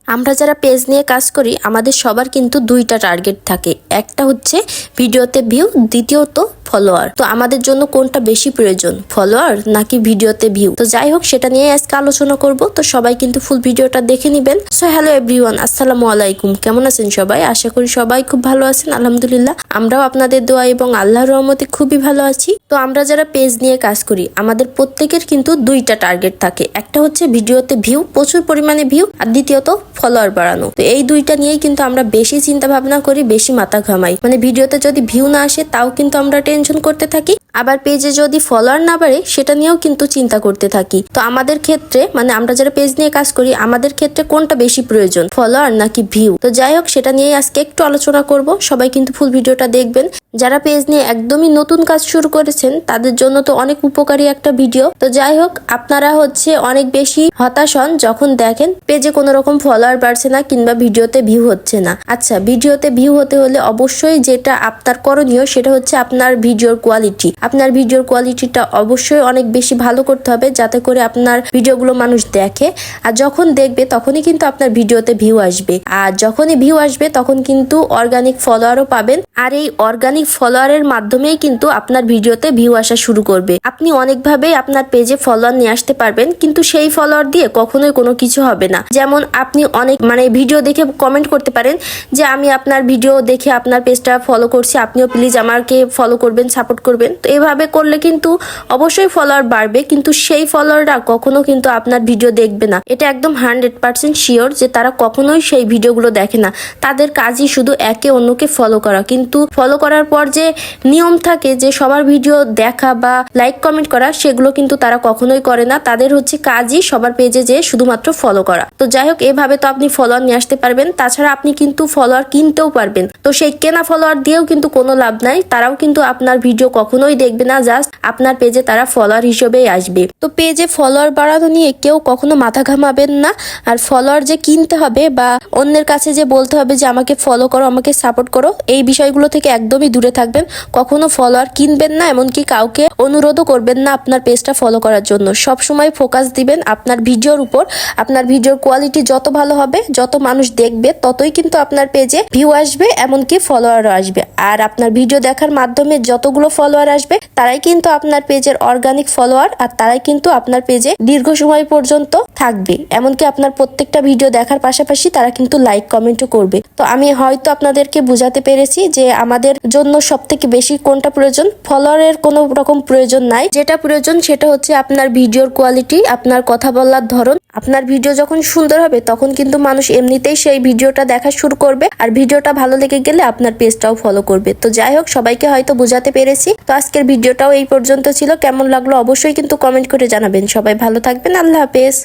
আমরা যারা পেজ নিয়ে কাজ করি আমাদের সবার কিন্তু দুইটা টার্গেট থাকে। একটা হচ্ছে ভিডিওতে ভিউ, দ্বিতীয়ত ফলোয়ার। তো আমাদের জন্য কোনটা বেশি প্রয়োজন, ফলোয়ার নাকি ভিডিওতে ভিউ? তো যাই হোক, সেটা নিয়ে আজকে আলোচনা করব। তো সবাই কিন্তু ফুল ভিডিওটা দেখে নিবেন। সো হ্যালো এভরিওয়ান, আসসালামু আলাইকুম। কেমন আছেন সবাই? আশা করি সবাই খুব ভালো আছেন। আলহামদুলিল্লাহ, আমরাও আপনাদের দোয়া এবং আল্লাহর রহমতে খুবই ভালো আছি। তো আমরা যারা পেজ নিয়ে কাজ করি আমাদের প্রত্যেকের কিন্তু দুইটা টার্গেট থাকে। একটা হচ্ছে ভিডিওতে ভিউ, প্রচুর পরিমাণে ভিউ, আর দ্বিতীয়ত ফলোয়ার বাড়ানো। তো এই দুইটা নিয়েই কিন্তু আমরা বেশি চিন্তা ভাবনা করি, বেশি মাথা ঘামাই। মানে ভিডিওতে যদি ভিউ না আসে তাও কিন্তু আমরা টেনশন করতে থাকি, আবার পেজে যদি ফলোয়ার না বাড়ে সেটা নিয়েও কিন্তু চিন্তা করতে থাকি। তো আমাদের ক্ষেত্রে, মানে আমরা যারা পেজ নিয়ে কাজ করি আমাদের ক্ষেত্রে কোনটা বেশি প্রয়োজন, ফলোয়ার নাকি ভিউ? তো যাই হোক, সেটা নিয়ে আজকে একটু আলোচনা করব। সবাই কিন্তু ফুল ভিডিওটা দেখবেন। যারা পেজ নিয়ে একদমই নতুন কাজ শুরু করেছেন তাদের জন্য তো অনেক উপকারী একটা ভিডিও। তো যাই হোক, আপনারা হচ্ছে অনেক বেশি হতাশ হন যখন দেখেন পেজে কোনো রকম ফলোয়ার বাড়ছে না কিংবা ভিডিওতে ভিউ হচ্ছে না। আচ্ছা, ভিডিওতে ভিউ হতে হলে অবশ্যই যেটা আপনার করণীয় সেটা হচ্ছে আপনার ভিডিওর কোয়ালিটি। আপনার ভিডিওর কোয়ালিটিটা অবশ্যই অনেক বেশি ভালো করতে হবে, যাতে করে আপনার ভিডিওগুলো মানুষ দেখে। আর যখন দেখবে তখনই কিন্তু আপনার ভিডিওতে ভিউ আসবে। আর যখনই ভিউ আসবে তখন কিন্তু অর্গানিক ফলোয়ারও পাবেন। আর এই অর্গানিক ফলোয়ারের মাধ্যমেই কিন্তু আপনার ভিডিওতে ভিউ আসা শুরু করবে। আপনি অনেকভাবেই আপনার পেজে ফলোয়ার নিয়ে আসতে পারবেন, কিন্তু সেই ফলোয়ার দিয়ে কখনোই কোনো কিছু হবে না। যেমন আপনি অনেক ভিডিও দেখে কমেন্ট করতে পারেন যে আমি আপনার ভিডিও দেখে আপনার পেজটা ফলো করছি, আপনিও প্লিজ আমাকে ফলো করবেন, সাপোর্ট করবেন। তো এভাবে করলে কিন্তু অবশ্যই ফলোয়ার বাড়বে, কিন্তু সেই ফলোয়াররা কখনো কিন্তু আপনার ভিডিও দেখবে না। এটা একদম 100% শিওর যে তারা কখনোই সেই ভিডিওগুলো দেখে না। তাদের কাজই শুধু একে অন্যকে ফলো করা, কিন্তু ফলো করার পর যে নিয়ম থাকে যে সবার ভিডিও দেখা বা লাইক কমেন্ট করা, সেগুলো কিন্তু তারা কখনোই করে না। তাদের হচ্ছে কাজই সবার পেজে যে শুধুমাত্র ফলো করা। তো যাই হোক, এভাবে তো আপনি ফলোয়ার নিয়ে আসতে পারবেন। তাছাড়া আপনি কিন্তু ফলোয়ার কিনতেও পারবেন। তো সেই কেনা ফলোয়ার দিয়েও কিন্তু কোনো লাভ নাই, তারাও কিন্তু আপনার ভিডিও কখনোই দেখবে না। জাস্ট আপনার পেজে তারা ফলোয়ার হিসেবেই আসবে। তো পেজে ফলোয়ার বাড়ানো নিয়ে কেউ কখনো মাথা ঘামাবেন না। আর ফলোয়ার যে কিনতে হবে বা অন্যের কাছে যে বলতে হবে যে আমাকে ফলো করো, আমাকে সাপোর্ট করো, এই বিষয়গুলো থেকে একদমই দূরে থাকবেন। কখনো ফলোয়ার কিনবেন না, এমনকি কাউকে অনুরোধও করবেন না আপনার পেজটা ফলো করার জন্য। সব সময় ফোকাস দিবেন আপনার ভিডিওর উপর। আপনার ভিডিওর কোয়ালিটি যত ভালো হবে, যত মানুষ দেখবে, ততই কিন্তু আপনার পেজে ভিউ আসবে, এমনকি ফলোয়ারও আসবে। আর আপনার ভিডিও দেখার মাধ্যমে যতগুলো ফলোয়ার আসবে তারাই কিন্তু আপনার পেজের অর্গানিক ফলোয়ার, আর তারাই কিন্তু আপনার পেজে দীর্ঘ সময় পর্যন্ত থাকবে। এমনকি আপনার প্রত্যেকটা ভিডিও দেখার পাশাপাশি তারা কিন্তু লাইক কমেন্টও করবে। তো আমি হয়তো আপনাদেরকে বুঝাতে পেরেছি যে আমাদের জন্য সব থেকে বেশি কোনটা প্রয়োজন। ফলোয়ারের কোনো রকম প্রয়োজন নাই। যেটা প্রয়োজন সেটা হচ্ছে আপনার ভিডিওর কোয়ালিটি, আপনার কথা বলার ধরন। আপনার ভিডিও যখন সুন্দর হবে তখন কিন্তু মানুষ এমনিতেই সেই ভিডিওটা দেখা শুরু করবে, আর ভিডিওটা ভালো লেগে গেলে আপনার পেজটাও ফলো করবে। তো যাই হোক, সবাইকে হয়তো বোঝাতে পেরেছি। তো আজকের ভিডিওটাও এই পর্যন্ত ছিল। কেমন লাগলো অবশ্যই কিন্তু কমেন্ট করে জানাবেন। সবাই ভালো থাকবেন। আল্লাহ হাফেজ।